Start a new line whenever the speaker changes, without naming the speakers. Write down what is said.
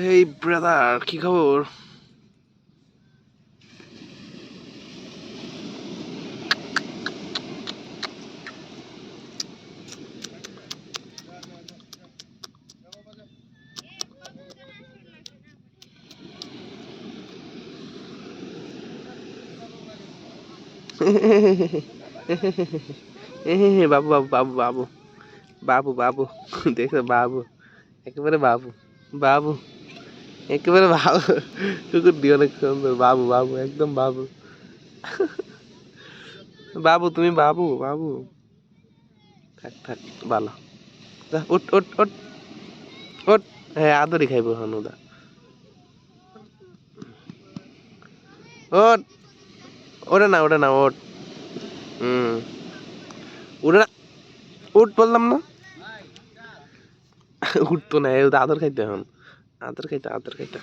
এই ব্রাদার, কি খবর? বাবু বাবু বাবু বাবু বাবু বাবু, দেখো বাবু, একেবারে বাবু বাবু, একেবারে বাবু। কুকুরটি অনেক সুন্দর। বাবু বাবু, একদম বাবু। বাবু তুমি বাবু বাবু। থাক থাক, ভালো। যা, উঠ উঠ উঠ উঠ। হ্যাঁ, আদরই খাইব হনুদা। ওঠ, ওরে না ওরে না, ওঠ। হুম, উঠে না, উঠ বললাম না। উঠতো না, আদর খাইতে এখন, আদর খাইতে আদর খাইতে।